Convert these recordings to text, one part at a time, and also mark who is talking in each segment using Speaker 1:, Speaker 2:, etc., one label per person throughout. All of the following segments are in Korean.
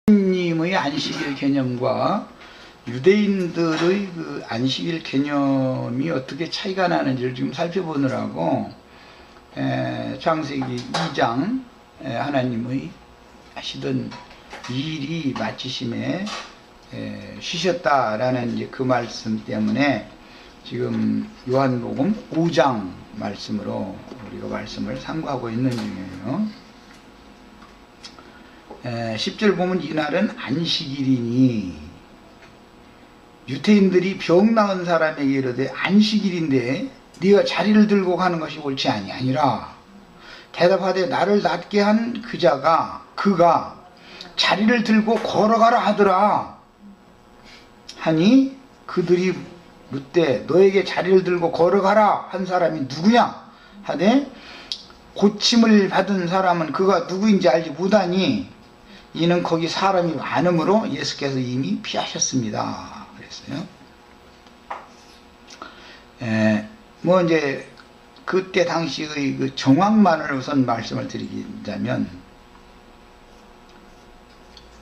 Speaker 1: 님의 안식일 개념과 유대인들의 그 안식일 개념이 어떻게 차이가 나는지를 지금 살펴보느라고 창세기 2장 하나님의 하시던 일이 마치심에 쉬셨다라는 이제 그 말씀 때문에 지금 요한복음 5장 말씀으로 우리가 말씀을 상고하고 있는 중이에요. 10절 보면 이날은 안식일이니 유대인들이 병 나은 사람에게 이르되 안식일인데 네가 자리를 들고 가는 것이 옳지 아니라 대답하되 나를 낫게 한 그가 자리를 들고 걸어가라 하더라 하니 그들이 묻되 너에게 자리를 들고 걸어가라 한 사람이 누구냐 하되 고침을 받은 사람은 그가 누구인지 알지 못하니 이는 거기 사람이 많으므로 예수께서 이미 피하셨습니다. 그랬어요. 뭐 이제 그때 당시의 그 정황만을 우선 말씀을 드리자면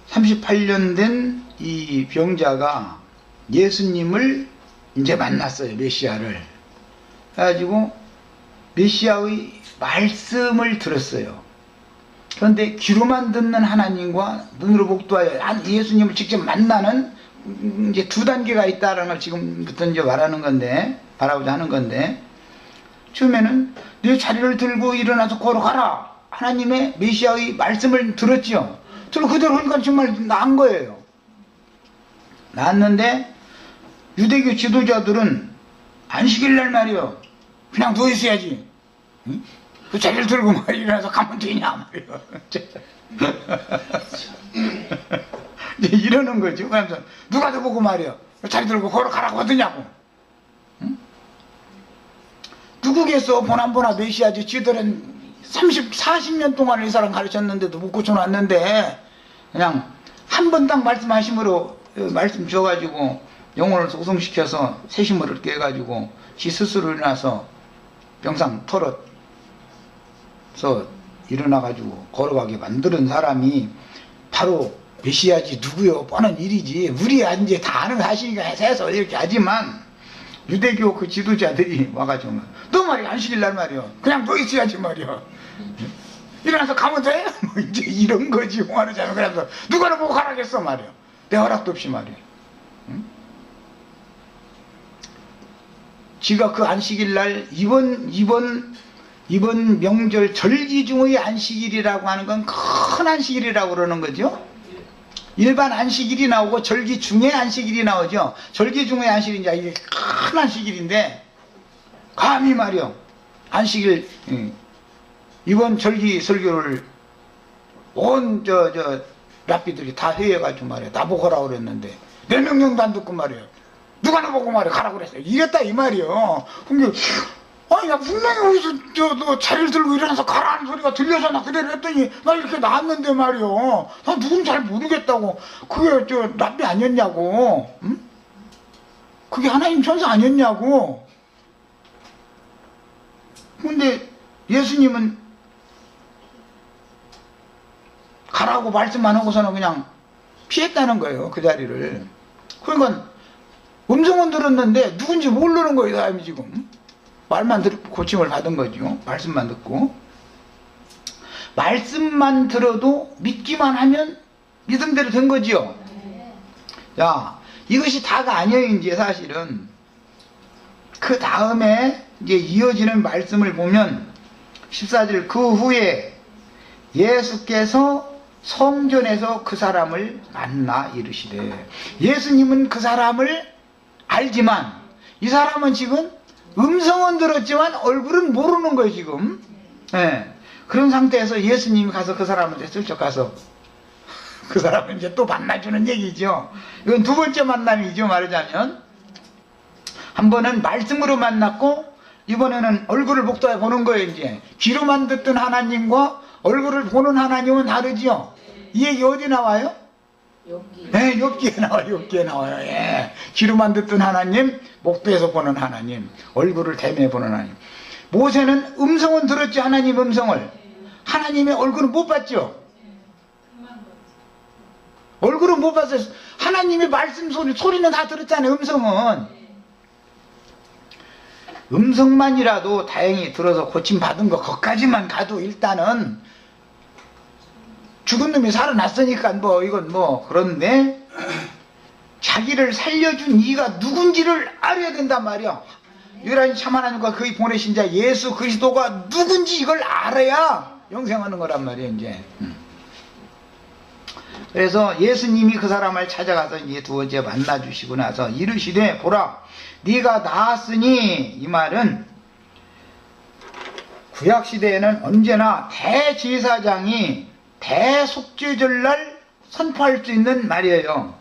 Speaker 1: 38년 된 이 병자가 예수님을 이제 만났어요. 메시아를. 그래가지고 메시아의 말씀을 들었어요. 그런데 귀로만 듣는 하나님과 눈으로 복도하여 예수님을 직접 만나는 이제 두 단계가 있다는 걸 지금부터 이제 말하고자 하는 건데, 처음에는 내 자리를 들고 일어나서 걸어가라. 하나님의 메시아의 말씀을 들었죠. 들어 그대로 하니까 정말 나은 거예요. 나았는데 유대교 지도자들은 안식일 날 말이요. 그냥 누워 있어야지. 응? 그 자리를 들고 막 일어나서 가면 되냐 말이요. 이제 이러는 거죠. 그러면서 누가 더 보고 말이요. 자리 들고 걸어가라고 하더냐고. 응? 누구겠어? 보나보나 메시아지. 지들은 40년 동안 이 사람 가르쳤는데도 못 고쳐놨는데 그냥 한 번 딱 말씀하심으로 말씀 줘가지고 영혼을 소송시켜서 세심을 얻게 해가지고 지 스스로 일어나서 병상 털어서 일어나가지고 걸어가게 만드는 사람이 바로 메시아지. 누구요? 뻔한 일이지. 우리 이제 다 아는 사실이니까 해서 이렇게 하지만 유대교 그 지도자들이 와가지고 너 말이야 안식일 날 말이야 그냥 너 있어야지 말이야. 일어나서 가면 돼? 뭐 이제 이런 거지. 홍하르자면 그래서 누가를 보고 가라겠어 말이야. 내 허락도 없이 말이야. 응? 지가 그 안식일 날 이번 명절 절기 중의 안식일이라고 하는 건 큰 안식일이라고 그러는 거죠. 일반 안식일이 나오고 절기 중의 안식일이 나오죠. 절기 중의 안식일이 이제 큰 안식일인데 감히 말이요 안식일 이번 절기 설교를 온 랍비들이 다 회의해가지고 말이야 나보고 가라고 그랬는데 내 명령도 안 듣고 말이야 누가 나보고 말이야 가라고 그랬어요. 이랬다 이 말이요. 근데 아니 나 분명히 어디서 너 자리를 들고 일어나서 가라는 소리가 들려서 나 그대로 했더니 나 이렇게 나왔는데 말이요 나 누군지 잘 모르겠다고. 그게 랍비 아니었냐고. 응? 그게 하나님 천사 아니었냐고. 근데 예수님은 가라고 말씀 안 하고서는 그냥 피했다는 거예요. 그 자리를. 그러니까 음성은 들었는데 누군지 모르는 거예요. 사람이 지금. 말만 듣고 고침을 받은 거죠. 말씀만 듣고. 말씀만 들어도 믿기만 하면 믿음대로 된 거지요. 자, 이것이 다가 아니에요. 이제 사실은 그 다음에 이제 이어지는 말씀을 보면 14절 그 후에 예수께서 성전에서 그 사람을 만나 이르시되, 예수님은 그 사람을 알지만 이 사람은 지금 음성은 들었지만 얼굴은 모르는 거예요 지금. 그런 상태에서 예수님이 가서 그 사람한테 슬쩍 가서 그 사람을 이제 또 만나주는 얘기죠. 이건 두 번째 만남이죠. 말하자면 한 번은 말씀으로 만났고 이번에는 얼굴을 목도해 보는 거예요. 이제 귀로만 듣던 하나님과 얼굴을 보는 하나님은 다르지요. 이 얘기 어디 나와요? 욥기에 나와요. 욥기에 나와요. 귀로만 듣던 하나님, 목도에서 보는 하나님, 얼굴을 대매 보는 하나님. 모세는 음성은 들었지. 하나님 음성을. 하나님의 얼굴은 못 봤죠. 못 봤어요. 하나님의 말씀 소리는 다 들었잖아요. 음성만이라도 다행히 들어서 고침받은 거 거기까지만 가도 일단은 죽은 놈이 살아났으니까 뭐 이건 뭐 그런데 자기를 살려준 이가 누군지를 알아야 된단 말이야. 유일한 참 하나님과 그의 보내신 자 예수 그리스도가 누군지 이걸 알아야 영생하는 거란 말이에요. 이제 그래서 예수님이 그 사람을 찾아가서 이제 두 번째 만나 주시고 나서 이르시되 보라 네가 나았으니, 이 말은 구약 시대에는 언제나 대제사장이 대속죄절날 선포할 수 있는 말이에요.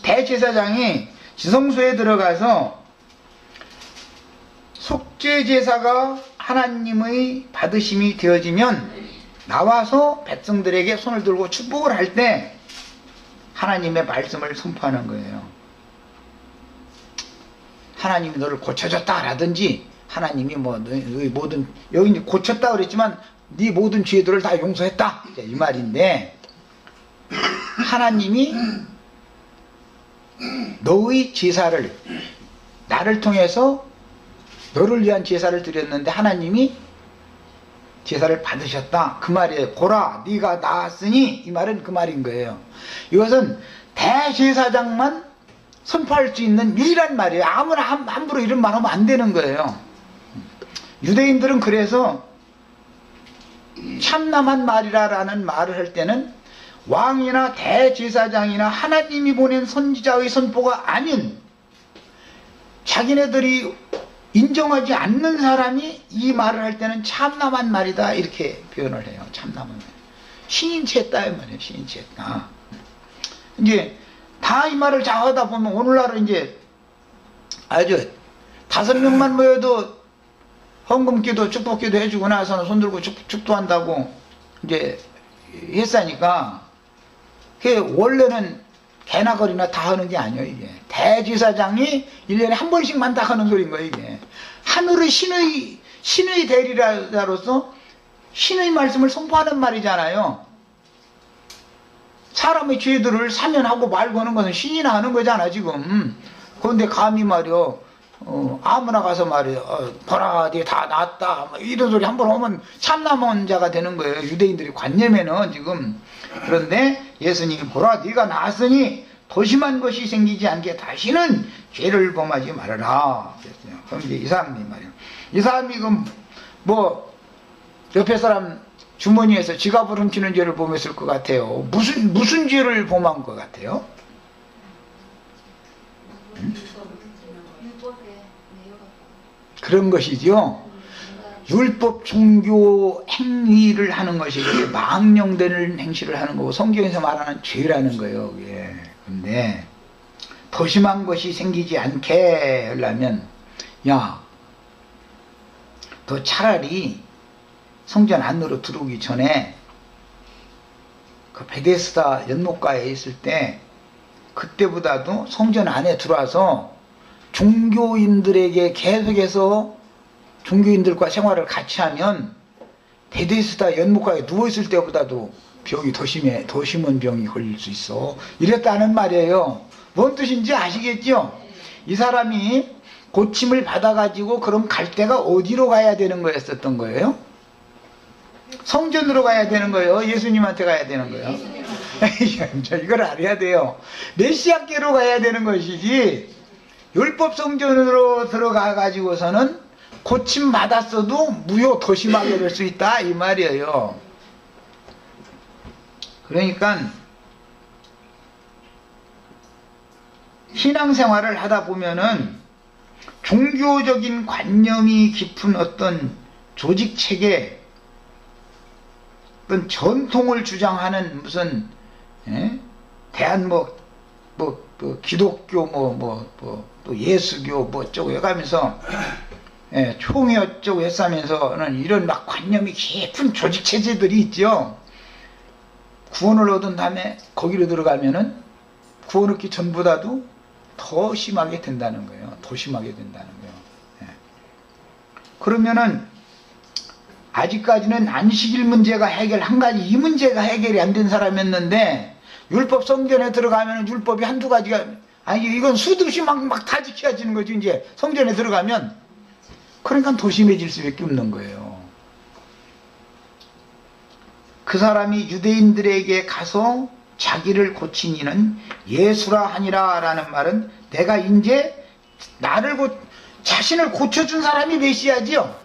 Speaker 1: 대제사장이 지성소에 들어가서 속죄제사가 하나님의 받으심이 되어지면 나와서 백성들에게 손을 들고 축복을 할 때 하나님의 말씀을 선포하는 거예요. 하나님이 너를 고쳐줬다 라든지, 하나님이 뭐 너희 모든, 여기 고쳤다 그랬지만 네 모든 죄들을 다 용서했다 이 말인데, 하나님이 너의 제사를, 나를 통해서 너를 위한 제사를 드렸는데 하나님이 제사를 받으셨다 그 말이에요. 보라 네가 나았으니, 이 말은 그 말인 거예요. 이것은 대제사장만 선포할 수 있는 유일한 말이에요. 아무나 함부로 이런 말 하면 안 되는 거예요. 유대인들은 그래서 참남한 말이라는 말을 할 때는 왕이나 대제사장이나 하나님이 보낸 선지자의 선포가 아닌 자기네들이 인정하지 않는 사람이 이 말을 할 때는 참남한 말이다 이렇게 표현을 해요. 참남한 말. 신인치 했다 이 말이에요. 신인치 했다. 이제 다 이 말을 잘 하다 보면 오늘날은 이제 아주 5명만 모여도 헌금기도 축복기도 해주고 나서는 손들고 축도한다고 이제 했으니까, 그게 원래는 개나 거리나 다 하는 게 아니에요. 이게 대제사장이 1년에 한 번씩만 다 하는 소리인 거예요. 이게 하늘의 신의 대리자로서 신의 말씀을 선포하는 말이잖아요. 사람의 죄들을 사면하고 말고 하는 것은 신이나 하는 거잖아 지금. 그런데 감히 말이요, 아무나 가서 말이요, 보라 네 다 낫다 이런 소리 한번 하면 참남한 자가 되는 거예요. 유대인들이 관념에는 지금. 그런데 예수님이 보라 네가 나았으니 더 심한 것이 생기지 않게 다시는 죄를 범하지 말아라 그랬어요. 그럼 이제 이 사람이 말이에요, 이 사람이 뭐 옆에 사람 주머니에서 지갑을 훔치는 죄를 범했을 것 같아요. 무슨 죄를 범한 것 같아요? 그런 것이죠. 율법 종교 행위를 하는 것이 망령되는 행실을 하는 거고, 성경에서 말하는 죄라는 거예요. 그게. 근데 더 심한 것이 생기지 않게 하려면, 야, 너 차라리 성전 안으로 들어오기 전에 그 베데스다 연못가에 있을 때 그때보다도 성전 안에 들어와서 종교인들에게 계속해서 종교인들과 생활을 같이 하면 베데스다 연못가에 누워있을 때보다도 병이 더 심한 병이 걸릴 수 있어. 이랬다는 말이에요. 뭔 뜻인지 아시겠죠? 이 사람이 고침을 받아가지고 그럼 갈 데가 어디로 가야 되는 거였었던 거예요? 성전으로 가야 되는 거예요? 예수님한테 가야 되는 거예요? 이걸 알아야 돼요. 메시아께로 가야 되는 것이지, 율법 성전으로 들어가 가지고서는 고침 받았어도 무효 더 심하게 될 수 있다 이 말이에요. 그러니까 신앙생활을 하다 보면은 종교적인 관념이 깊은 어떤 조직체계, 어떤 전통을 주장하는 무슨 대한 기독교 또 예수교 어쩌고 해가면서 총회 어쩌고 했으면서는 이런 막 관념이 깊은 조직 체제들이 있죠. 구원을 얻은 다음에 거기로 들어가면은 구원 얻기 전보다도 더 심하게 된다는 거예요. 더 심하게 된다는 거예요. 그러면은 아직까지는 안식일 문제가 한 가지 이 문제가 해결이 안 된 사람이었는데, 율법 성전에 들어가면 율법이 한두 가지가, 아니, 이건 수듯이 막 다 지켜지는 거지, 이제. 성전에 들어가면. 그러니까 도심해질 수밖에 없는 거예요. 그 사람이 유대인들에게 가서 자기를 고친 이는 예수라 하니라 라는 말은 내가 이제 자신을 고쳐준 사람이 메시아지요.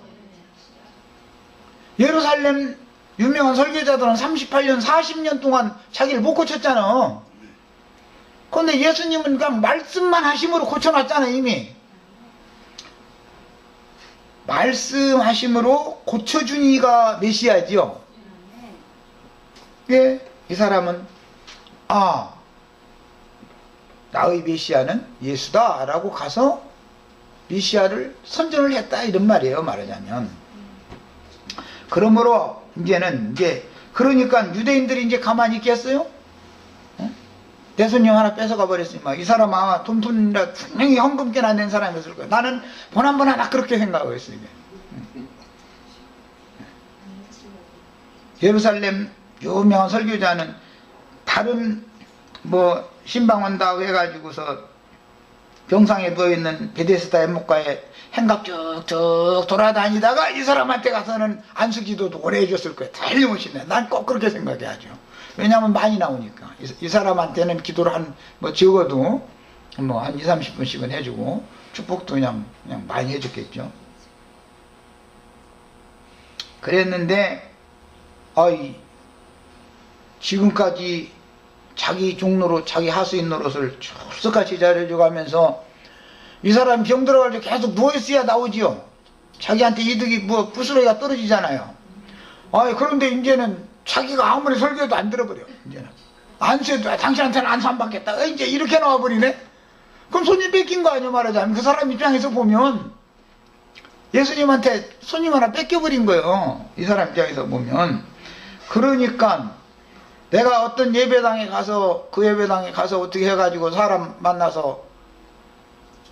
Speaker 1: 예루살렘 유명한 설교자들은 38년, 40년 동안 자기를 못 고쳤잖아. 그런데 예수님은 그냥 말씀만 하심으로 고쳐놨잖아, 이미. 말씀하심으로 고쳐준 이가 메시아지요. 예, 이 사람은 나의 메시아는 예수다 라고 가서 메시아를 선전을 했다, 이런 말이에요, 말하자면. 그러므로 이제는 그러니까 유대인들이 이제 가만히 있겠어요? 내 손님 하나 뺏어가 버렸으니까 이 사람 아마 돈이라 분명히 헌금깨나 낸 사람이었을 거예요. 나는 보나보나 나 그렇게 생각하고 있어요. 예루살렘 유명한 설교자는 다른 신방 온다고 해가지고서 병상에 누워있는 베데스다 연못가에 행각 쭉쭉 돌아다니다가 이 사람한테 가서는 안수기도도 오래 해줬을 거예요. 틀림없이. 난 꼭 그렇게 생각해야죠. 왜냐하면 많이 나오니까. 이 사람한테는 기도를 적어도 한 20, 30분씩은 해주고 축복도 그냥 많이 해줬겠죠. 그랬는데 지금까지 자기 종로로, 자기 하수인 노릇을 출석같이 잘해줘가면서 이 사람이 병 들어가지고 계속 누워있어야 나오지요. 자기한테 이득이 부스러기가 떨어지잖아요. 그런데 이제는 자기가 아무리 설교해도 안 들어버려. 이제는 안수해도 당신한테는 안수 안 받겠다. 이제 이렇게 나와버리네. 그럼 손님 뺏긴 거 아니야, 말하자면. 그 사람 입장에서 보면 예수님한테 손님 하나 뺏겨버린 거예요. 이 사람 입장에서 보면. 그러니까 내가 어떤 예배당에 가서 어떻게 해가지고 사람 만나서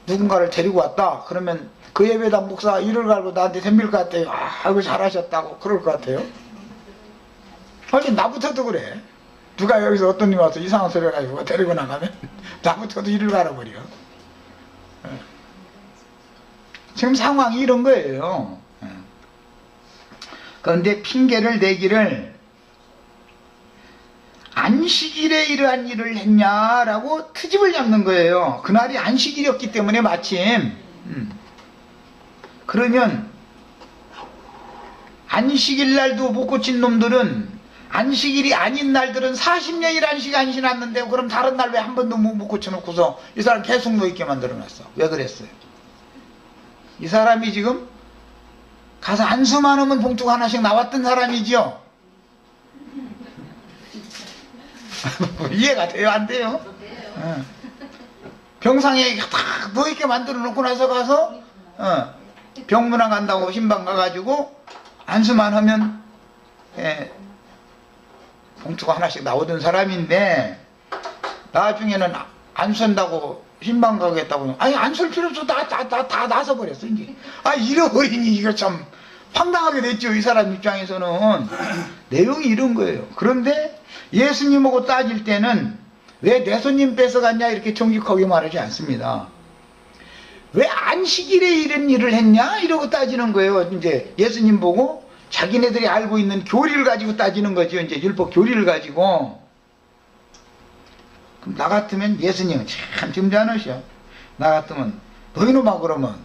Speaker 1: 누군가를 데리고 왔다. 그러면 그 예배당 목사가 이를 갈고 나한테 덤빌 것 같아요. 아이고 잘하셨다고 그럴 것 같아요. 아니 나부터도 그래. 누가 여기서 어떤 님 와서 이상한 소리 해가지고 데리고 나가면 나부터도 이를 갈아버려. 지금 상황이 이런 거예요. 그런데 핑계를 대기를 안식일에 이러한 일을 했냐라고 트집을 잡는 거예요. 그날이 안식일이었기 때문에 마침. 그러면 안식일 날도 못 고친 놈들은 안식일이 아닌 날들은 40년일 안식 안 지났는데 그럼 다른 날 왜 한 번도 못 고쳐놓고서 이 사람 계속 누워있게 만들어놨어. 왜 그랬어요? 이 사람이 지금 가서 안수만 하면 봉투가 하나씩 나왔던 사람이지요. 이해가 돼요? 안 돼요? 병상에 딱 누워있게 만들어 놓고 나서 가서 병문안 간다고 신방 가가지고 안수만 하면 봉투가 하나씩 나오던 사람인데 나중에는 안수한다고 신방 가겠다고 아니 안술 필요 없어. 다 나서버렸어 이제. 잃어버리니 이거 참 황당하게 됐죠. 이 사람 입장에서는. 내용이 이런 거예요. 그런데 예수님하고 따질 때는 왜 내 손님 뺏어갔냐 이렇게 정직하게 말하지 않습니다. 왜 안식일에 이런 일을 했냐 이러고 따지는 거예요. 이제 예수님 보고 자기네들이 알고 있는 교리를 가지고 따지는 거죠. 이제 율법 교리를 가지고. 그럼 나 같으면 예수님은 참 점잖으셔. 나 같으면 너희놈아 그러면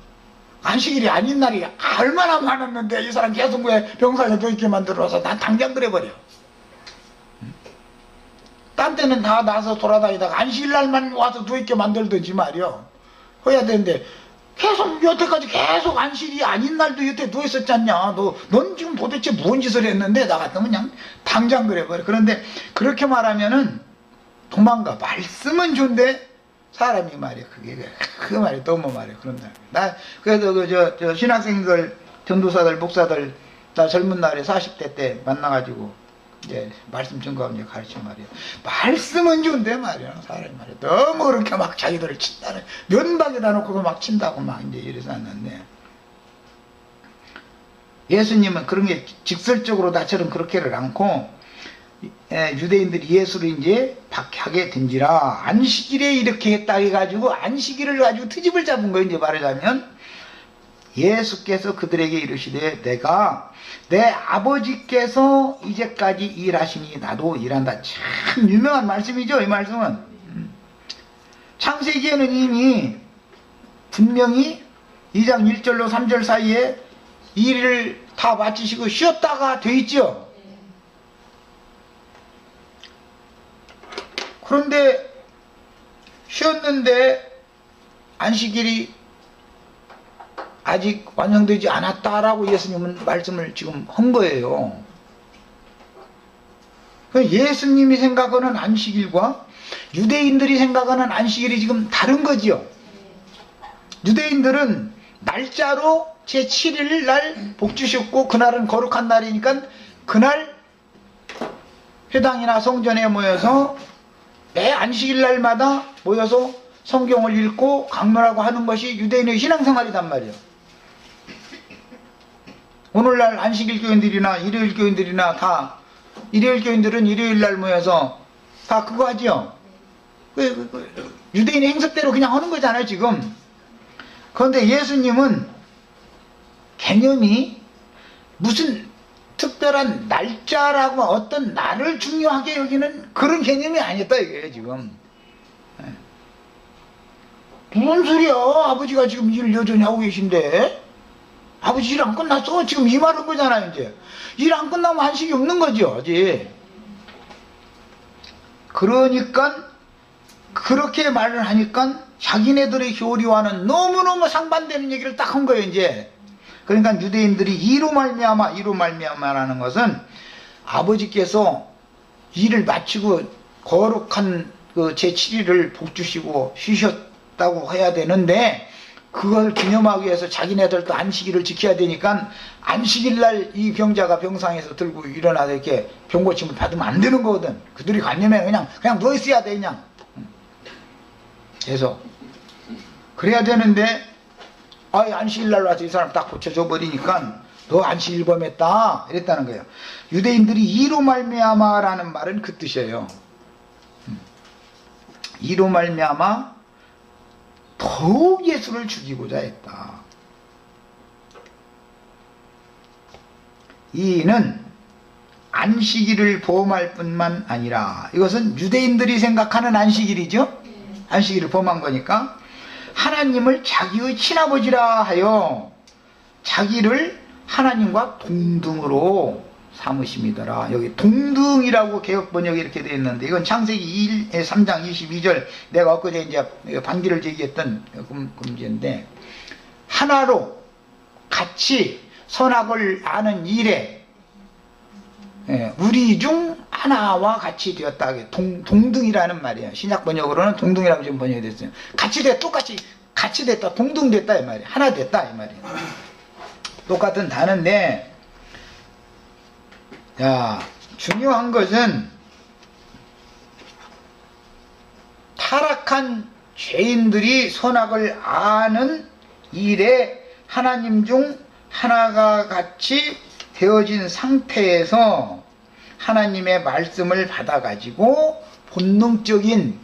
Speaker 1: 안식일이 아닌 날이 얼마나 많았는데 이 사람 계속 왜 병상에 누워있게 만들어서 난 당장 그래버려. 딴 때는 다 나서 돌아다니다가 안식일 날만 와서 누워있게 만들든지 말이요. 해야 되는데 계속 여태까지 계속 안식일이 아닌 날도 여태 누워있었지 않냐. 넌 지금 도대체 무슨 짓을 했는데 나 같으면 그냥 당장 그래버려. 그런데 그렇게 말하면은 도망가. 말씀은 좋은데 사람이 말이야. 그 말이 너무 말이야. 그런다. 나 그래서 저 신학생들, 전도사들, 목사들 나 젊은 날에 40대 때 만나가지고 이제 말씀 전거하면 이제 가르쳐 말이야. 말씀은 좋은데 말이야. 사람이 말이야. 너무 그렇게 막 자기들을 친다는 면박에다 놓고도 막 친다고 막 이제 이래서 왔는데 예수님은 그런 게 직설적으로 나처럼 그렇게를 않고 유대인들이 예수를 이제 박해하게 된지라. 안식일에 이렇게 했다 해가지고 안식일을 가지고 트집을 잡은 거예요. 이제 말하자면 예수께서 그들에게 이르시되 내가 내 아버지께서 이제까지 일하시니 나도 일한다. 참 유명한 말씀이죠. 이 말씀은 창세기에는 이미 분명히 2장 1절로 3절 사이에 일을 다 마치시고 쉬었다가 돼 있죠. 그런데 쉬었는데 안식일이 아직 완성되지 않았다라고 예수님은 말씀을 지금 한 거예요. 예수님이 생각하는 안식일과 유대인들이 생각하는 안식일이 지금 다른 거지요. 유대인들은 날짜로 제7일 날 복 주셨고 그날은 거룩한 날이니까 그날 회당이나 성전에 모여서 매 안식일 날마다 모여서 성경을 읽고 강론하고 하는 것이 유대인의 신앙생활이단 말이에요. 오늘날 안식일 교인들이나 일요일 교인들이나 다 일요일 교인들은 일요일 날 모여서 다 그거 하죠. 유대인의 행습대로 그냥 하는 거잖아요 지금. 그런데 예수님은 개념이 무슨 특별한 날짜라고 어떤 날을 중요하게 여기는 그런 개념이 아니었다 이거예요 지금. 무슨 소리야. 아버지가 지금 일을 여전히 하고 계신데 아버지 일 안 끝났어. 지금 이 말인 거잖아요 이제. 일 안 끝나면 안식이 없는 거죠 아직. 그러니까 그렇게 말을 하니까 자기네들의 교리와는 너무너무 상반되는 얘기를 딱 한 거예요 이제. 그러니까 유대인들이 이로 말미암아라는 것은 아버지께서 일을 마치고 거룩한 그 제7일을 복 주시고 쉬셨다고 해야 되는데 그걸 기념하기 위해서 자기네들도 안식일을 지켜야 되니까 안식일날 이 병자가 병상에서 들고 일어나서 이렇게 병고침을 받으면 안 되는 거거든. 그들이 관념에 그냥 누워있어야 돼 그냥. 그래서 그래야 되는데 안식일날 와서 이 사람 딱 고쳐줘 버리니까 너 안식일 범했다 이랬다는 거예요. 유대인들이 이로 말미암아라는 말은 그 뜻이에요. 이로 말미암아 더욱 예수를 죽이고자 했다. 이는 안식일을 범할 뿐만 아니라 이것은 유대인들이 생각하는 안식일이죠. 안식일을 범한 거니까 하나님을 자기의 친아버지라 하여 자기를 하나님과 동등으로 삼으심이더라. 여기 동등이라고 개혁번역이 이렇게 되어 있는데 이건 창세기 3장 22절 내가 엊그제 이제 반기를 제기했던 금지인데 하나로 같이 선악을 아는 일에 우리 중 하나와 같이 되었다. 동등이라는 말이에요. 신약 번역으로는 동등이라고 지금 번역이 됐어요. 같이 됐다. 똑같이 같이 됐다. 동등됐다 이 말이에요. 하나 됐다 이 말이에요. 똑같은 단어인데 자, 중요한 것은 타락한 죄인들이 선악을 아는 일에 하나님 중 하나가 같이 되어진 상태에서 하나님의 말씀을 받아가지고 본능적인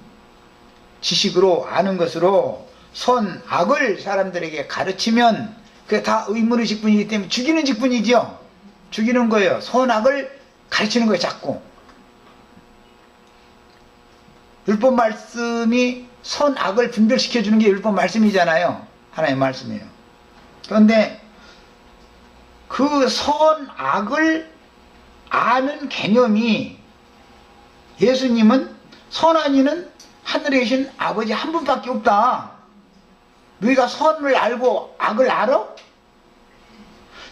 Speaker 1: 지식으로 아는 것으로 선악을 사람들에게 가르치면 그게 다 의무의 직분이기 때문에 죽이는 직분이죠. 죽이는 거예요. 선악을 가르치는 거예요 자꾸. 율법 말씀이 선악을 분별시켜주는 게 율법 말씀이잖아요. 하나님의 말씀이에요. 그런데 그 선악을 아는 개념이 예수님은 선한 이는 하늘에 계신 아버지 한 분밖에 없다. 너희가 선을 알고 악을 알아?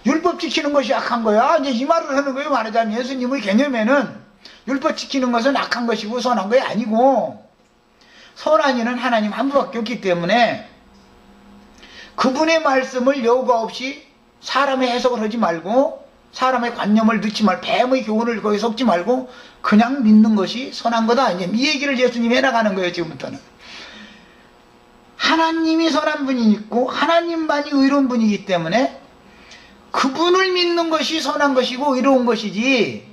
Speaker 1: 율법 지키는 것이 악한 거야. 이제 이 말을 하는 거예요. 말하자면 예수님의 개념에는 율법 지키는 것은 악한 것이고 선한 것이 아니고 선한 이는 하나님 한 분밖에 없기 때문에 그분의 말씀을 여과 없이 사람의 해석을 하지 말고 사람의 관념을 넣지 말고 뱀의 교훈을 거기 섞지 말고 그냥 믿는 것이 선한 거다. 이제 이 얘기를 예수님이 해나가는 거예요. 지금부터는. 하나님이 선한 분이 있고 하나님만이 의로운 분이기 때문에 그분을 믿는 것이 선한 것이고 의로운 것이지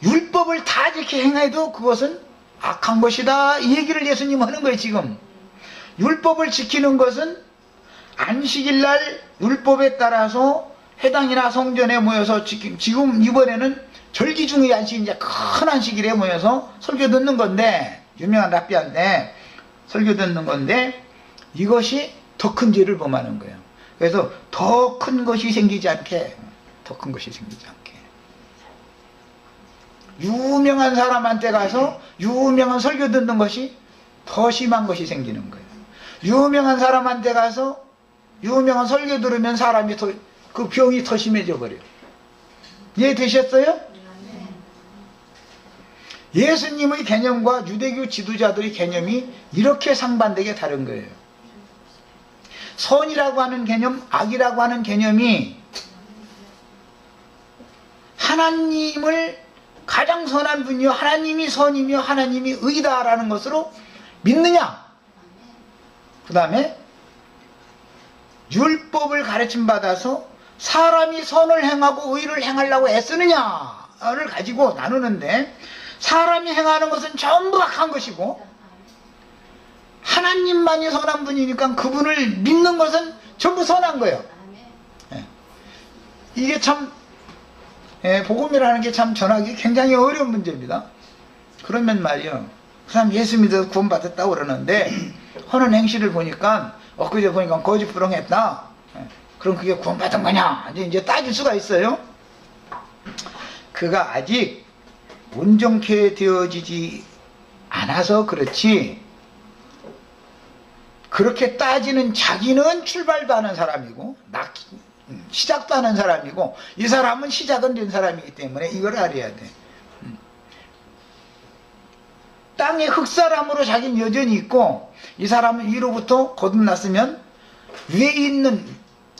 Speaker 1: 율법을 다 이렇게 행해도 그것은 악한 것이다. 이 얘기를 예수님 하는 거예요. 지금 율법을 지키는 것은 안식일날 율법에 따라서 회당이나 성전에 모여서 지금 이번에는 절기 중의 안식, 이제 큰 안식일에 모여서 설교 듣는 건데, 유명한 랍비한테 설교 듣는 건데, 이것이 더 큰 죄를 범하는 거예요. 그래서 더 큰 것이 생기지 않게, 더 큰 것이 생기지 않게. 유명한 사람한테 가서 유명한 설교 듣는 것이 더 심한 것이 생기는 거예요. 유명한 사람한테 가서 유명한 설교 들으면 사람이 그 병이 더 심해져 버려요. 이해되셨어요? 예수님의 개념과 유대교 지도자들의 개념이 이렇게 상반되게 다른 거예요. 선이라고 하는 개념, 악이라고 하는 개념이 하나님을 가장 선한 분이요 하나님이 선이며 하나님이 의다라는 것으로 믿느냐, 그 다음에 율법을 가르침 받아서 사람이 선을 행하고 의를 행하려고 애쓰느냐를 가지고 나누는데, 사람이 행하는 것은 전부 악한 것이고 하나님만이 선한 분이니까 그분을 믿는 것은 전부 선한 거예요. 이게 참 복음이라는 게 참 전하기 굉장히 어려운 문제입니다. 그러면 말이요, 그 사람 예수 믿어서 구원받았다고 그러는데 하는 행실을 보니까 엊그제 보니까 거짓부렁했다. 그럼 그게 구원받은 거냐? 이제 따질 수가 있어요. 그가 아직 온전케 되어지지 않아서 그렇지, 그렇게 따지는 자기는 출발도 하는 사람이고 시작도 하는 사람이고, 이 사람은 시작은 된 사람이기 때문에 이걸 알아야 돼. 땅의 흙사람으로 자기는 여전히 있고, 이 사람은 위로부터 거듭났으면 위에 있는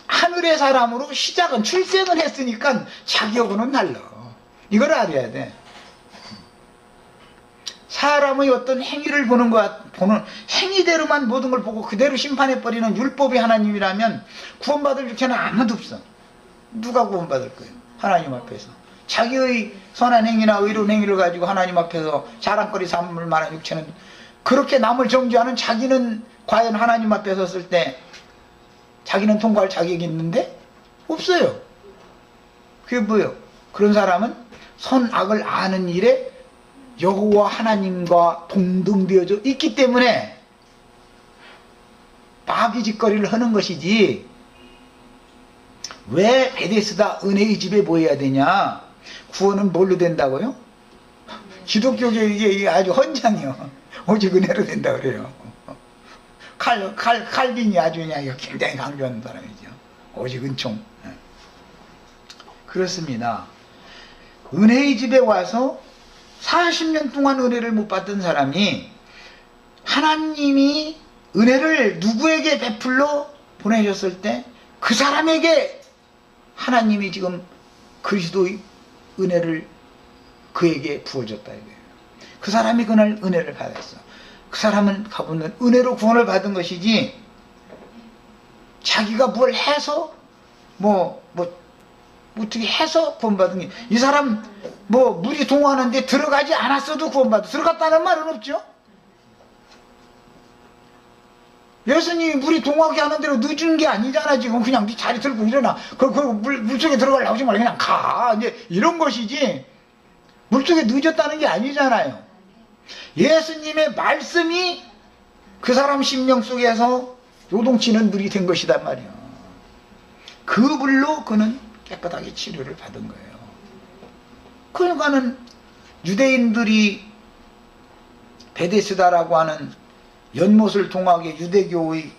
Speaker 1: 하늘의 사람으로 시작은 출생을 했으니까 자기하고는 달라. 이걸 알아야 돼. 사람의 어떤 행위를 보는 행위대로만 모든 걸 보고 그대로 심판해버리는 율법의 하나님이라면 구원받을 육체는 아무도 없어. 누가 구원받을 거예요? 하나님 앞에서. 자기의 선한 행위나 의로운 행위를 가지고 하나님 앞에서 자랑거리 삼을 만한 육체는, 그렇게 남을 정죄하는 자기는 과연 하나님 앞에 섰을 때 자기는 통과할 자격이 있는데 없어요. 그게 뭐예요? 그런 사람은 선악을 아는 일에 여호와 하나님과 동등되어져 있기 때문에 마귀짓거리를 하는 것이지, 왜 베데스다 은혜의 집에 모여야 되냐? 구원은 뭘로 된다고요? 기독교계 이게 아주 헌장이요. 오직 은혜로 된다 그래요. 칼빈이 아주 그냥 굉장히 강조하는 사람이죠. 오직 은총. 그렇습니다. 은혜의 집에 와서 40년 동안 은혜를 못 받던 사람이 하나님이 은혜를 누구에게 베풀러 보내셨을 때 그 사람에게 하나님이 지금 그리스도의 은혜를 그에게 부어줬다 이거예요. 그 사람이 그날 은혜를 받았어. 그 사람은 가보는 은혜로 구원을 받은 것이지, 자기가 뭘 해서 어떻게 해서 구원받은 게, 이 사람 물이 동화하는데 들어가지 않았어도 구원받아. 들어갔다는 말은 없죠. 예수님이 물이 동화하게 하는 대로 늦은 게 아니잖아. 지금 그냥 네 자리 들고 일어나. 물속에 들어가려고 하지 말고 그냥 가. 이제 이런 것이지, 물속에 늦었다는 게 아니잖아요. 예수님의 말씀이 그 사람 심령 속에서 요동치는 물이 된 것이단 말이야. 그 물로 그는 깨끗하게 치료를 받은 거예요. 그러니까는 유대인들이 베데스다라고 하는 연못을 동하게 유대교의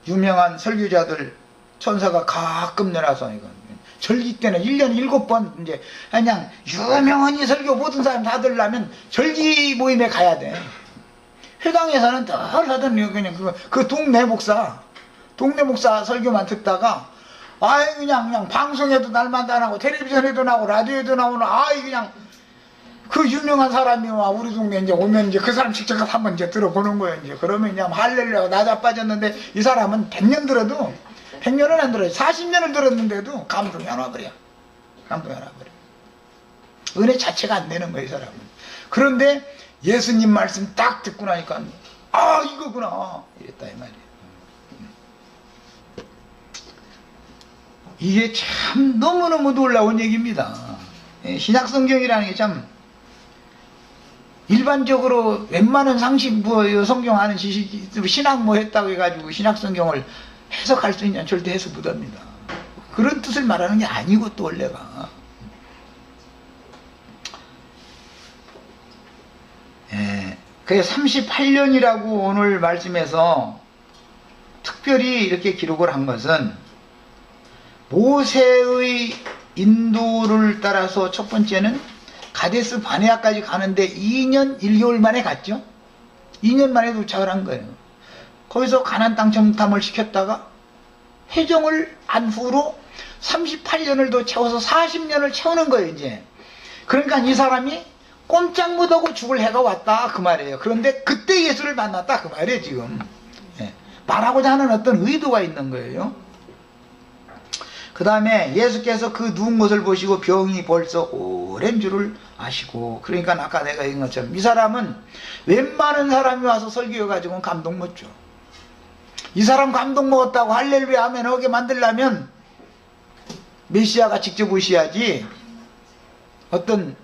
Speaker 1: 유명한 설교자들 천사가 가끔 내려서, 이건 절기 때는 1년에 7번 이제 그냥 유명한 이 설교 모든 사람 다 들으려면 절기 모임에 가야 돼. 회당에서는 늘 하던 그냥 그 동네 목사 설교만 듣다가, 아이 그냥 방송에도 날마다 나오고 텔레비전에도 나오고 라디오에도 나오는, 아이 그냥 그 유명한 사람이 와 우리 동네 이제 오면 이제 그 사람 직접 가서 한번 이제 들어보는 거예요. 이제 그러면 그냥 할렐루야 나자 빠졌는데, 이 사람은 100년 들어도 100년은 안 들어요. 40년을 들었는데도 감동이 안 와버려. 감동이 안 와버려. 은혜 자체가 안 되는 거예요, 이 사람은. 그런데 예수님 말씀 딱 듣고 나니까 아, 이거구나 이랬다 이 말이에요. 이게 참 너무너무 놀라운 얘기입니다. 신약성경이라는 게 참 일반적으로 웬만한 상식 성경 아는 지식이 신학 했다고 해가지고 신약성경을 해석할 수 있냐, 절대 해석 못합니다. 그런 뜻을 말하는 게 아니고 또 원래가. 그래서 38년이라고 오늘 말씀에서 특별히 이렇게 기록을 한 것은 모세의 인도를 따라서 첫 번째는 가데스 바네아까지 가는데 2년 1개월 만에 갔죠. 2년 만에 도착을 한 거예요. 거기서 가나안 땅 정탐을 시켰다가 회정을 한 후로 38년을 더 채워서 40년을 채우는 거예요, 이제. 그러니까 이 사람이 꼼짝 못하고 죽을 해가 왔다 그 말이에요. 그런데 그때 예수를 만났다 그 말이에요, 지금. 말하고자 하는 어떤 의도가 있는 거예요. 그 다음에 예수께서 그 누운 것을 보시고 병이 벌써 오랜 줄을 아시고, 그러니까 아까 내가 얘기한 것처럼 이 사람은 웬만한 사람이 와서 설교해가지고는 감동 못 줘. 이 사람 감동 먹었다고 할렐루야 하면 하게 만들려면 메시아가 직접 오셔야지 어떤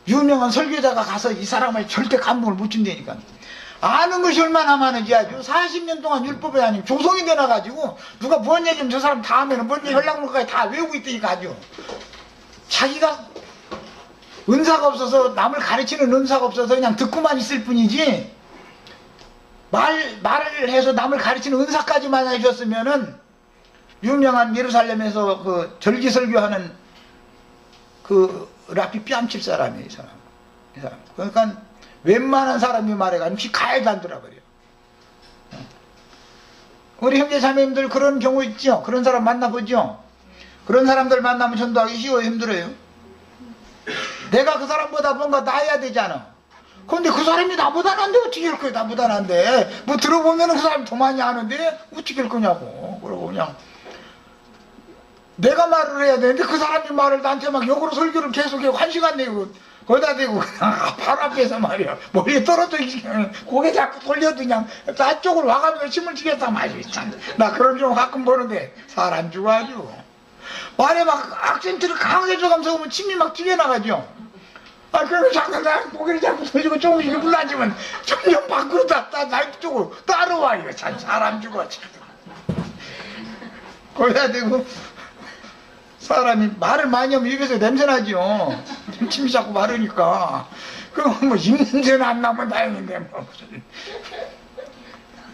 Speaker 1: 유명한 설교자가 가서 이 사람을 절대 감동을 못 준다니까. 아는 것이 얼마나 많은지 아주 40년 동안 율법이 아니고 조성이 되나가지고 누가 뭔 얘기면 저 사람 다 하면 뭔 얘기 하려고 그럴까지 다 외우고 있다니까. 아주 자기가 은사가 없어서, 남을 가르치는 은사가 없어서 그냥 듣고만 있을 뿐이지, 말을 해서 남을 가르치는 은사까지만 해줬으면은 유명한 예루살렘에서 그 절기설교하는 그 라피 뺨칠 사람이에요, 이 사람. 그러니까 웬만한 사람이 말해가지고 피 가해도 안 들어버려요. 우리 형제 자매님들 그런 경우 있죠? 그런 사람 만나보죠? 그런 사람들 만나면 전도하기 쉬워요, 힘들어요? 내가 그 사람보다 뭔가 나아야 되잖아. 근데 그 사람이 나보다 난데 어떻게 할 거야? 나보다 난데 뭐 들어보면 그 사람이 더 많이 아는데 어떻게 할 거냐고. 그러고 그냥 내가 말을 해야 되는데 그 사람이 말을 나한테 막 역으로 설교를 계속해요. 1시간 내고 거기다 대고 그냥 바로 앞에서 말이야. 머리에 떨어져 고개 자꾸 돌려도 그냥 나쪽으로 와가지고 침을 튀겠다 말이야. 나 그런 경우 가끔 보는데 사람 죽어 아주. 말에 막 악센트를 강하게 줘가면서 보면 침이 막 튀겨나가죠. 아, 그러면 자꾸 나 고개를 자꾸 돌리고 조금씩 불러주면 점점 밖으로 나 쪽으로 따라와. 이거 참 사람 죽어. 거기다 대고 사람이 말을 많이 하면 입에서 냄새나죠. 침이 자꾸 마르니까. 그럼 뭐 입냄새는 안 나면 다행인데 뭐 무슨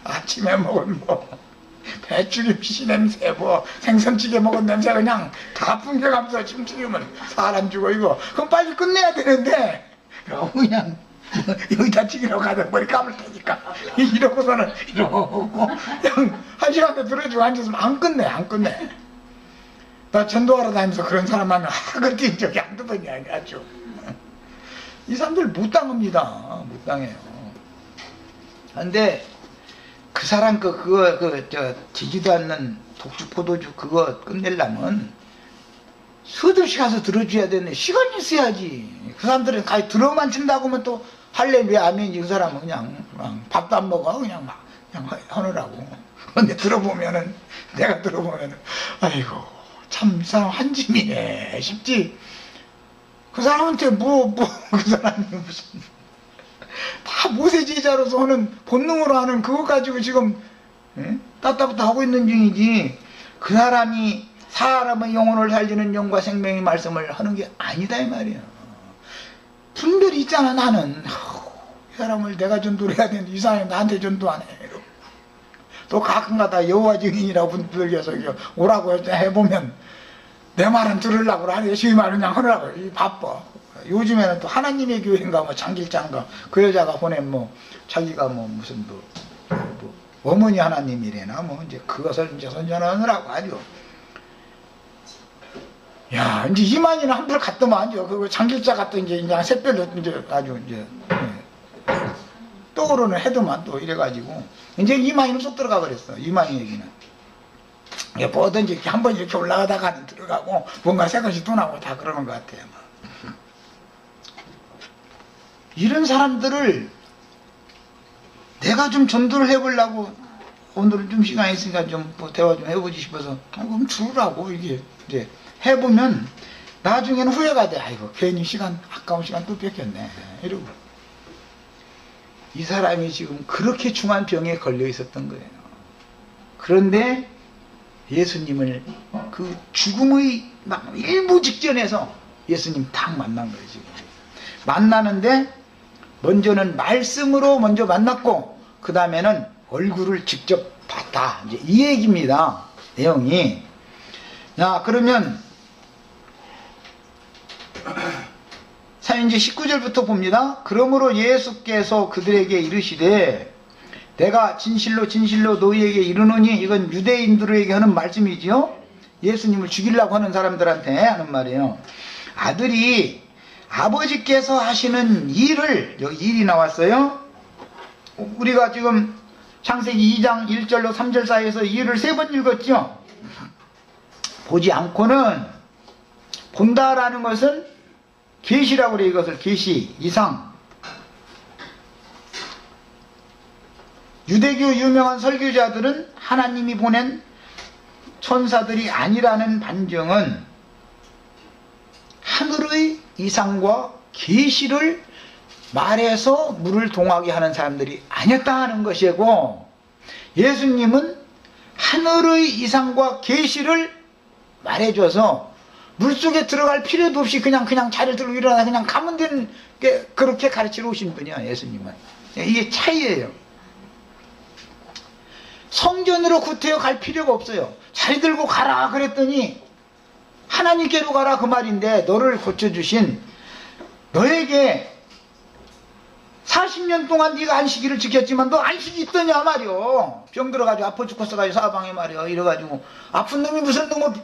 Speaker 1: 아침에 먹은 뭐 배추김치 냄새, 뭐 생선찌개 먹은 냄새 그냥 다 풍겨가면서 침 튀기면 사람 죽어 이거. 그럼 빨리 끝내야 되는데 그냥 여기다 튀기려고 가서 머리 감을 테니까 이러고서는 이러고 그냥 1시간도 들어주고 앉아서 안 끝내. 나 전도하러 다니면서 그런 사람 만나면 하글 뛴 적이 한두 번이 아니야. 아주 이 사람들 못 당합니다. 못 당해요. 근데 그 사람 지지도 않는 독주 포도주 그거 끝내려면 수없이 가서 들어줘야 되는데 시간이 있어야지. 그 사람들은 가히 들어만 친다고 하면 또 할렐루야 아멘이지. 그 사람은 그냥 밥도 안 먹어 그냥 하느라고. 근데 내가 들어보면은 아이고 참 이 사람 한짐이네 싶지. 그 사람한테 그 사람이 무슨 다 모세 제자로서 하는 본능으로 하는 그거 가지고 지금 따따부터 하고 있는 중이지. 그 사람이 사람의 영혼을 살리는 영과 생명의 말씀을 하는 게 아니다 이 말이야. 분별이 있잖아. 나는 이 사람을 내가 전도를 해야 되는데 이 사람이 나한테 전도 안 해. 또 가끔가다 여호와 증인이라고 분들려서 오라고 해보면 내 말은 들으려고 하니 열심히 말은 그냥 하느라고 바빠. 요즘에는 또 하나님의 교회인가 뭐 장길장가 그 여자가 보낸 뭐 자기가 뭐 무슨 뭐 어머니 하나님이래나 뭐 이제 그것을 이제 선전하느라고 아주. 야 이제 이만희는 한풀 갔더만 그 장길자 같은 이제 샛별로 이제 아주 이제 떠오르는 해도만 또 이래가지고 이제 이만희는 쏙 들어가 버렸어. 이만희 얘기는. 뭐든지 이렇게 한 번 이렇게 올라가다가는 들어가고 뭔가 새것이 또 나오고 다 그러는 것 같아요. 이런 사람들을 내가 좀 전도를 해보려고 오늘은 좀 시간이 있으니까 좀 뭐 대화 좀 해보지 싶어서 그럼 들으라고 이게 이제 해보면 나중에는 후회가 돼. 아이고 괜히 시간 아까운 시간 또 뺏겼네 이러고. 이 사람이 지금 그렇게 중한 병에 걸려 있었던 거예요. 그런데 예수님을 그 죽음의 막 일부 직전에서 예수님 딱 만난 거예요. 지금 만나는데 먼저는 말씀으로 먼저 만났고 그 다음에는 얼굴을 직접 봤다. 이제 이 얘기입니다. 내용이. 자, 그러면 이제 19절부터 봅니다. 그러므로 예수께서 그들에게 이르시되 내가 진실로 진실로 너희에게 이르노니, 이건 유대인들에게 하는 말씀이지요. 예수님을 죽이려고 하는 사람들한테 하는 말이에요. 아들이 아버지께서 하시는 일을, 여기 일이 나왔어요. 우리가 지금 창세기 2장 1절로 3절 사이에서 이 일을 3번 읽었죠. 보지 않고는, 본다라는 것은 계시라고 그래요. 이것을 계시, 이상. 유대교 유명한 설교자들은 하나님이 보낸 천사들이 아니라는 반증은 하늘의 이상과 계시를 말해서 물을 동하게 하는 사람들이 아니었다 하는 것이고, 예수님은 하늘의 이상과 계시를 말해줘서 물속에 들어갈 필요도 없이 그냥 자리를 들고 일어나 그냥 가면 되는 게, 그렇게 가르치러 오신 분이야 예수님은. 이게 차이예요. 성전으로 구태여 갈 필요가 없어요. 자리 들고 가라 그랬더니 하나님께로 가라 그 말인데, 너를 고쳐주신 너에게 40년 동안 네가 안식일을 지켰지만 너 안식이 있더냐 말이요. 병 들어가지고 아파 죽겠어가지고 사방에 말이요. 이래가지고 아픈 놈이 무슨 놈의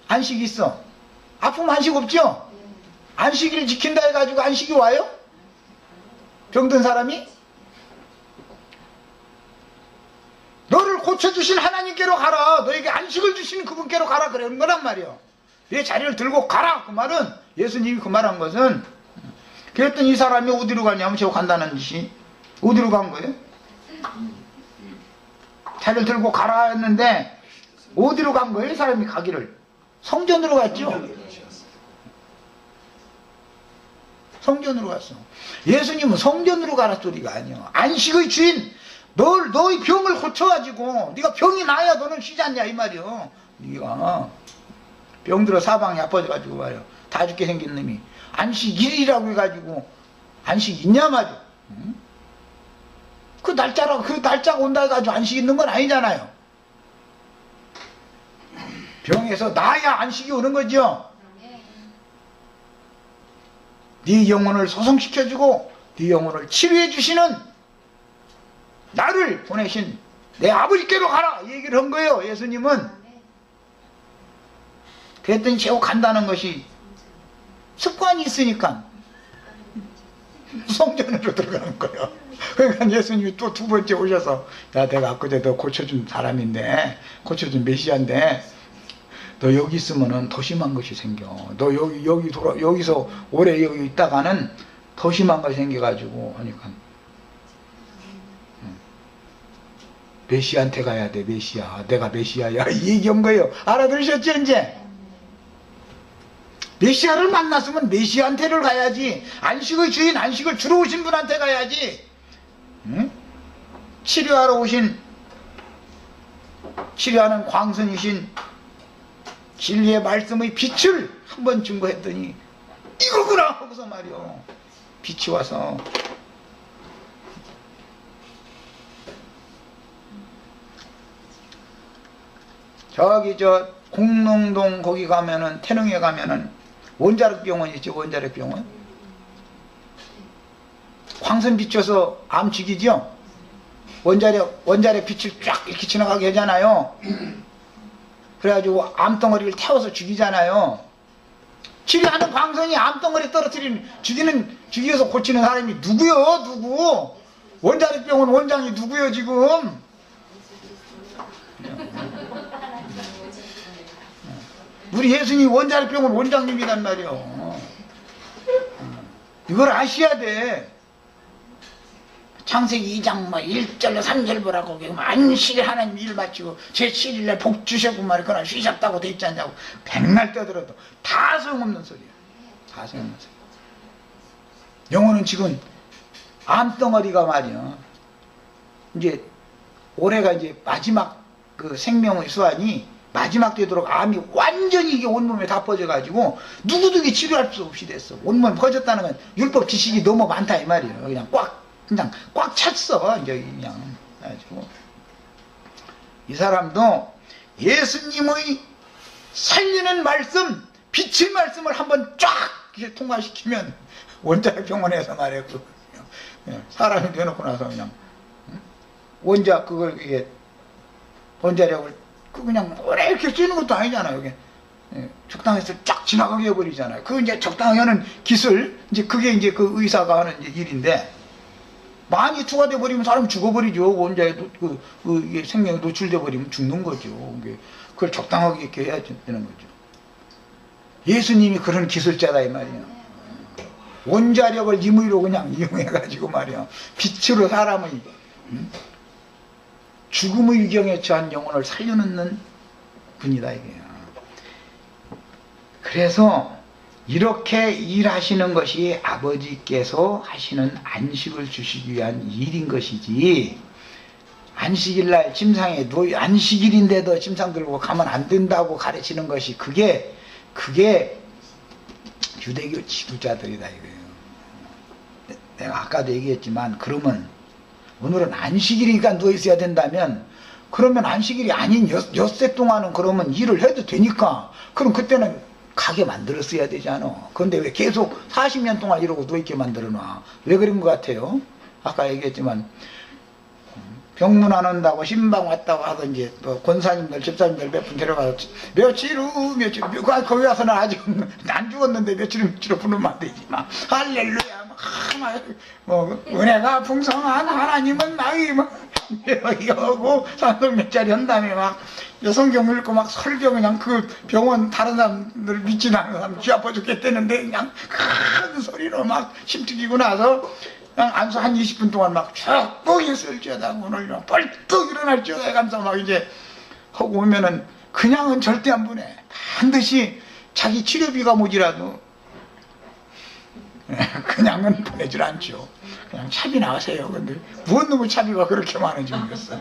Speaker 1: 안식이 있어. 아프면 안식 없죠. 안식일을 지킨다 해가지고 안식이 와요? 병든 사람이? 너를 고쳐주신 하나님께로 가라. 너에게 안식을 주시는 그분께로 가라 그러는 거란 말이요. 내 자리를 들고 가라 그 말은, 예수님이 그 말한 것은. 그랬더니 이 사람이 어디로 가냐면, 저 간다는 짓이 어디로 간 거예요? 자리를 들고 가라 했는데 어디로 간 거예요? 이 사람이 가기를 성전으로 갔죠. 성전으로 갔어. 예수님은 성전으로 가라 소리가 아니야. 안식의 주인, 너의 병을 고쳐가지고 네가 병이 나야 너는 쉬지 않냐 이 말이요. 네가 병들어 사방이 아파져가지고 말이요, 다 죽게 생긴 놈이 안식일이라고 해가지고 안식 있냐 말이요. 응? 그 날짜가 온다 해가지고 안식 있는 건 아니잖아요. 병에서 나야 안식이 오는 거죠. 네 영혼을 소성시켜주고 네 영혼을 치료해 주시는 나를 보내신 내 아버지께로 가라 이 얘기를 한 거예요 예수님은. 그랬더니 제고 간다는 것이 습관이 있으니까 성전으로 들어가는 거예요. 그러니까 예수님이 또 두 번째 오셔서, 야 내가 엊그제 너 고쳐준 사람인데, 고쳐준 메시아인데 너 여기 있으면은 더 심한 것이 생겨. 너 여기서 오래 여기 있다가는 더 심한 것이 생겨가지고 하니까 메시아한테 가야 돼. 메시아, 내가 메시아야 이 얘기한 거예요. 알아들으셨죠 이제? 메시아를 만났으면 메시아한테를 가야지. 안식의 주인, 안식을 주러 오신 분한테 가야지. 응? 치료하는 광선이신 진리의 말씀의 빛을 한번 증거했더니 이거구나 하고서 말이요, 빛이 와서 저기 공릉동 거기 가면은, 태릉에 가면은 원자력병원 있죠. 원자력병원 광선 비춰서 암 죽이죠. 원자력 빛을 쫙 이렇게 지나가게 하잖아요. 그래가지고 암덩어리를 태워서 죽이잖아요. 치료하는 광선이 암덩어리 죽여서 고치는 사람이 누구요? 누구? 원자력병원 원장이 누구요 지금? 우리 예수님 원자력병원 원장님이란 말이요. 이걸 아셔야 돼. 창세기 2장 1절로 3절 보라고 안식일 하나님 일 마치고 제7일날 복 주셨고 말이야. 그러나 쉬셨다고 돼 있지 않냐고 백날 떠들어도 다 소용없는 소리야. 다 소용없는 소리야. 영혼은 지금 암덩어리가 말이야. 이제 올해가 이제 마지막 그 생명의 수환이 마지막 되도록 암이 완전히 이게 온몸에 다 퍼져가지고 누구도 이게 치료할 수 없이 됐어. 온몸에 퍼졌다는 건 율법 지식이 너무 많다 이 말이에요. 그냥 꽉 찼어. 이제 그냥 가지고 이 사람도 예수님의 살리는 말씀, 빛의 말씀을 한번 쫙 이렇게 통과시키면 원자력 병원에서 말이야. 사람이 되놓고 나서 그냥 원자 그걸 이게 원자력을 그냥 오래 이렇게 쓰는 것도 아니잖아요. 이게 적당해서 쫙 지나가게 해버리잖아요. 그 이제 적당히 하는 기술, 이제 그게 이제 그 의사가 하는 이제 일인데 많이 투과돼 버리면 사람이 죽어버리죠. 원자에 이게 생명이 노출돼 버리면 죽는 거죠. 그걸 적당하게 이렇게 해야 되는 거죠. 예수님이 그런 기술자다 이 말이에요. 원자력을 임의로 그냥 이용해가지고 말이야. 빛으로 사람의 죽음의 위경에 처한 영혼을 살려놓는 분이다 이게요. 그래서 이렇게 일하시는 것이 아버지께서 하시는 안식을 주시기 위한 일인 것이지, 안식일날 침상에 안식일인데도 침상 들고 가면 안 된다고 가르치는 것이 그게 유대교 지도자들이다 이거예요. 내가 아까도 얘기했지만, 그러면 오늘은 안식일이니까 누워 있어야 된다면, 그러면 안식일이 아닌 엿새 동안은 그러면 일을 해도 되니까, 그럼 그때는 가게 만들었어야 되잖아. 그런데 왜 계속 40년 동안 이러고 누워있게 만들어놔? 왜 그런 것 같아요? 아까 얘기했지만 병문 안 온다고 신방 왔다고 하든지, 또 권사님들 집사님들 몇 분 데려가서 며칠 후 거기 와서는 아직 안 죽었는데 며칠 후 부르면 안 되지. 막 할렐루야 은혜가 풍성한 하나님은 나의 여기하고 산동 몇 자리 한 다음에 막 성경 읽고 막 설교, 그냥 그 병원 다른 사람들 믿지 않는 사람 쥐 아파 죽겠다는데 그냥 큰 소리로 막 심튀기고 나서 그냥 안수 한 20분 동안 막 쭉 있을지어다 오늘 벌떡 일어날지어다 해가면서 막 이제 하고 오면은 그냥은 절대 안 보내. 반드시 자기 치료비가 모지라도 그냥은 보내질 않죠. 그냥 차비 나가세요. 근데 무슨 놈의 차비가 그렇게 많은지 모르겠어요.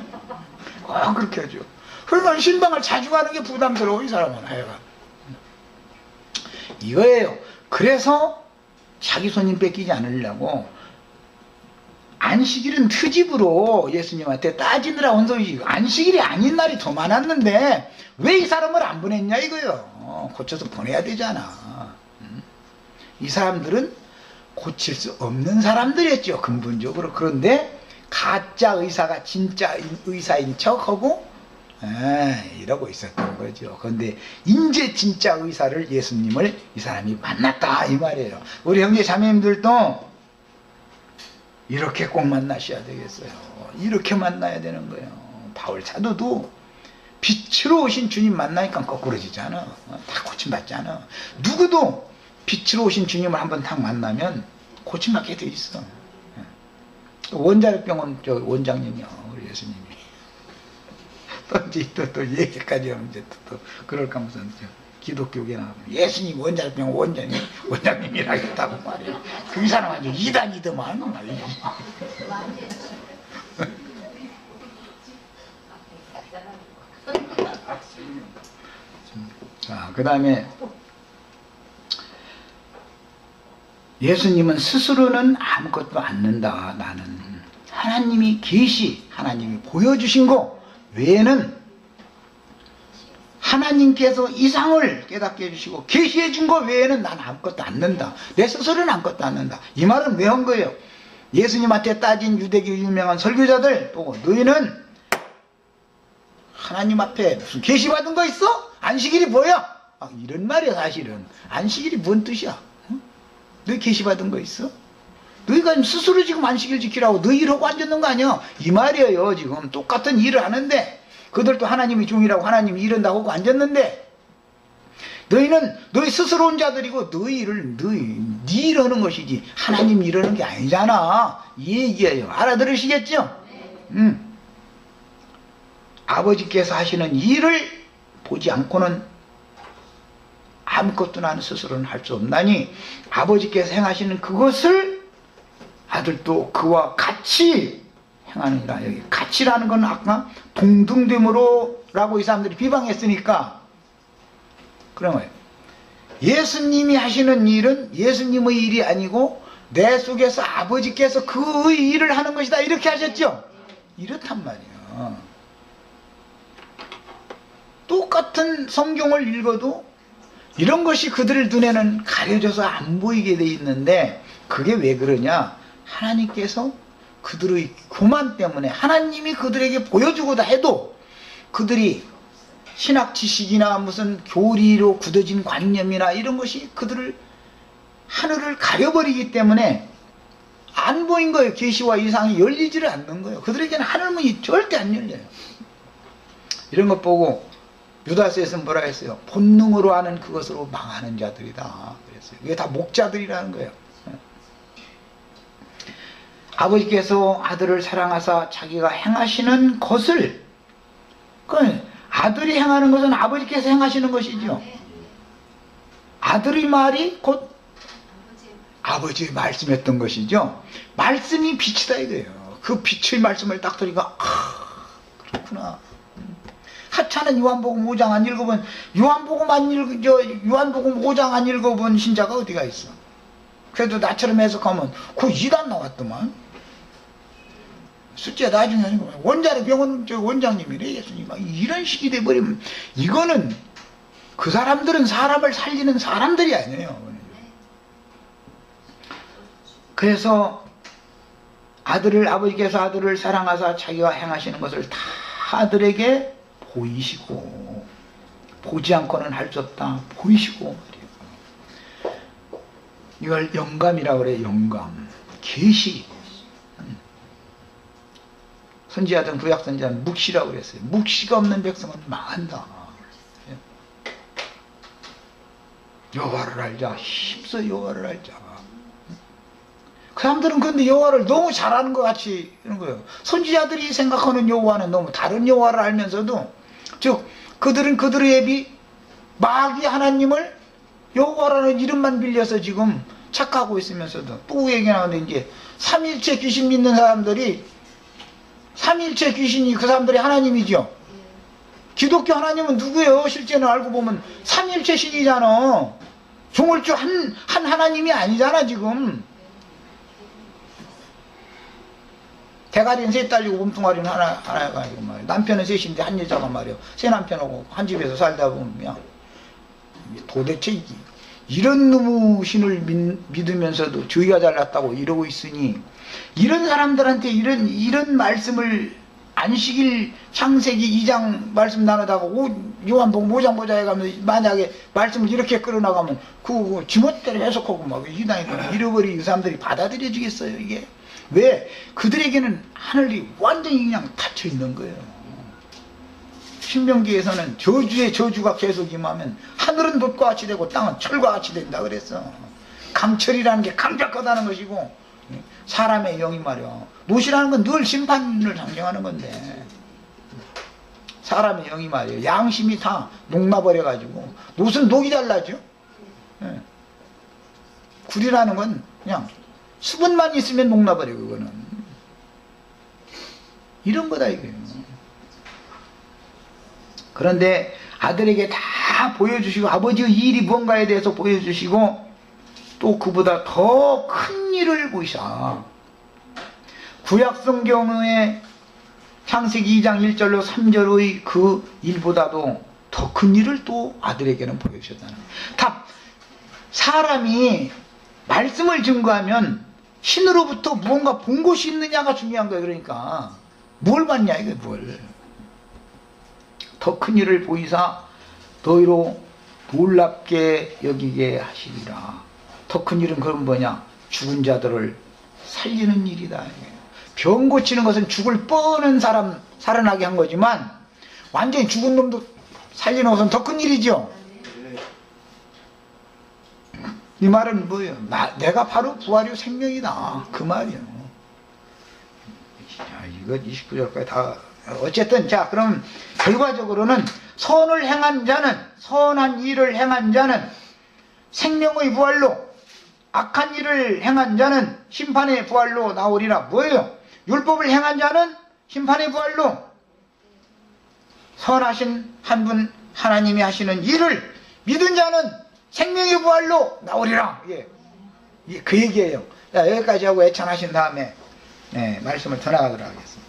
Speaker 1: 꼭 그렇게 하죠. 그러면 신방을 자주 가는 게 부담스러워 이 사람은. 하여간 이거예요. 그래서 자기 손님 뺏기지 않으려고 안식일은 트집으로 예수님한테 따지느라 온 소리지. 안식일이 아닌 날이 더 많았는데 왜 이 사람을 안 보냈냐 이거요. 고쳐서 보내야 되잖아. 이 사람들은 고칠 수 없는 사람들이었죠, 근본적으로. 그런데 가짜 의사가 진짜 의사인 척하고 이러고 있었던 거죠. 그런데 이제 진짜 의사를, 예수님을 이 사람이 만났다 이 말이에요. 우리 형제 자매님들도 이렇게 꼭 만나셔야 되겠어요. 이렇게 만나야 되는 거예요. 바울 사도도 빛으로 오신 주님 만나니까 거꾸로지잖아. 다 고침받잖아. 누구도 빛으로 오신 주님을 한번 딱 만나면 고침받게 돼 있어. 원자력병원 원장님이요, 우리 예수님이. 또 얘기까지 하면 이제 또 그럴까 하면서 기독교계 나가면 예수님 원자력병원 원장님이라겠다고 말이야. 그 사람 아주 이단이더만 말이야. 자, 그 다음에 예수님은 스스로는 아무것도 않는다. 나는 하나님이 하나님이 보여주신 거 외에는 하나님께서 이상을 깨닫게 해주시고 계시해 준 거 외에는 난 아무것도 않는다. 내 스스로는 아무것도 않는다. 이 말은 왜 한 거예요? 예수님한테 따진 유대교 유명한 설교자들 보고 너희는 하나님 앞에 무슨 계시받은 거 있어? 안식일이 뭐야? 이런 말이야. 사실은 안식일이 뭔 뜻이야? 너희 계시받은 거 있어? 너희가 스스로 지금 안식일 지키라고 너희 일하고 앉았는 거 아니야? 이 말이에요. 지금 똑같은 일을 하는데 그들도 하나님이 종이라고 하나님이 이른다고 하고 앉았는데, 너희는 너희 스스로 온 자들이고 너희 일을 네 일하는 것이지 하나님 일하는 게 아니잖아. 이 얘기예요. 알아들으시겠죠? 아버지께서 하시는 일을 보지 않고는 아무것도 나는 스스로는 할 수 없나니 아버지께서 행하시는 그것을 아들도 그와 같이 행하느니라. 여기 같이라는 건 아까 동등됨으로 라고 이 사람들이 비방했으니까 그런 거예요. 예수님이 하시는 일은 예수님의 일이 아니고 내 속에서 아버지께서 그 일을 하는 것이다 이렇게 하셨죠. 이렇단 말이에요. 똑같은 성경을 읽어도 이런 것이 그들 눈에는 가려져서 안 보이게 돼 있는데 그게 왜 그러냐. 하나님께서 그들의 교만 때문에 하나님이 그들에게 보여주고다 해도 그들이 신학 지식이나 무슨 교리로 굳어진 관념이나 이런 것이 그들을 하늘을 가려버리기 때문에 안 보인 거예요. 계시와 이상이 열리지를 않는 거예요. 그들에게는 하늘문이 절대 안 열려요. 이런 것 보고 유다서에서는 뭐라 했어요? 본능으로 하는 그것으로 망하는 자들이다 그랬어요. 이게 다 목자들이라는 거예요. 아버지께서 아들을 사랑하사 자기가 행하시는 것을, 그 아들이 행하는 것은 아버지께서 행하시는 것이죠. 아들의 말이 곧 아버지의 말씀했던 것이죠. 말씀이 빛이다 이거예요. 그 빛의 말씀을 딱 들으니까 그렇구나. 하찮은 요한복음 5장 안 읽어본 요한복음 5장 안 읽어본 신자가 어디가 있어. 그래도 나처럼 해석하면 그 2단 나왔더만. 숫자 나중에 아니고 원자의 병원 원장님이래 예수님. 이런 식이 돼버리면 이거는 그 사람들은 사람을 살리는 사람들이 아니에요. 그래서 아버지께서 아들을 사랑하사 자기가 행하시는 것을 다 아들에게 보이시고 보지 않고는 할 수 없다 보이시고 말이에요. 이걸 영감이라고 그래요. 영감, 계시. 선지자든 구약 선지자는 묵시라고 그랬어요. 묵시가 없는 백성은 망한다. 여호와를 알자. 힘써 여호와를 알자. 그 사람들은 근데 여호와를 너무 잘 아는 것 같이 이런 거예요. 선지자들이 생각하는 여호와는 너무 다른 여호와를 알면서도, 즉 그들은 그들의 앱이 마귀 하나님을 여호와라는 이름만 빌려서 지금 착각하고 있으면서도 또 얘기 나오는데, 이제 삼일체 귀신 믿는 사람들이 삼일체 귀신이 그 사람들이 하나님이죠. 기독교 하나님은 누구예요? 실제는 알고 보면 삼일체 신이잖아. 종을주 한 하나님이 아니잖아. 지금 대가리는 셋 딸리고 몸뚱아리는 하나가 아니고 말이야. 남편은 셋인데 한 여자가 말이야. 새 남편하고 한 집에서 살다 보면 도대체 이런 놈의 신을 믿으면서도 주의가 잘났다고 이러고 있으니, 이런 사람들한테 이런 말씀을 안식일 창세기 2장 말씀 나누다가 요한복음 5장 보자 해가면 만약에 말씀을 이렇게 끌어나가면 그 지멋대로 해석하고 막 이단이고 잃어버리고 이 사람들이 받아들여지겠어요. 이게 왜? 그들에게는 하늘이 완전히 그냥 닫혀 있는 거예요. 신명기에서는 저주의 저주가 계속 임하면 하늘은 돛과 같이 되고 땅은 철과 같이 된다 그랬어. 강철이라는 게 강력하다는 것이고, 사람의 영이 말이야. 놋이라는 건 늘 심판을 상징하는 건데, 사람의 영이 말이야. 양심이 다 녹나버려가지고, 놋은 녹이 달라져. 굴이라는 건 그냥 수분만 있으면 녹나버려. 그거는 이런 거다 이거예요. 그런데 아들에게 다 보여주시고 아버지의 일이 무언가에 대해서 보여주시고 또 그보다 더 큰 일을 보이사. 구약성경의 창세기 2장 1절로 3절의 그 일보다도 더 큰 일을 또 아들에게는 보여주셨다는 거예요. 다 사람이 말씀을 증거하면 신으로부터 무언가 본 것이 있느냐가 중요한 거예요. 그러니까 뭘 봤냐 이게 뭘. 더 큰 일을 보이사 너희로 놀랍게 여기게 하시리라. 더 큰 일은 그건 뭐냐? 죽은 자들을 살리는 일이다. 병 고치는 것은 죽을 뻔한 사람 살아나게 한 거지만 완전히 죽은 놈도 살리는 것은 더 큰 일이죠. 이 말은 뭐예요? 내가 바로 부활이요 생명이다. 그 말이에요. 야, 이거 29절까지 다. 어쨌든, 자, 그럼 결과적으로는 선을 행한 자는, 선한 일을 행한 자는 생명의 부활로, 악한 일을 행한 자는 심판의 부활로 나오리라. 뭐예요? 율법을 행한 자는 심판의 부활로, 선하신 한 분 하나님이 하시는 일을 믿은 자는 생명의 부활로 나오리라. 예. 그 얘기예요. 자, 여기까지 하고 애찬하신 다음에 말씀을 더 나가도록 하겠습니다.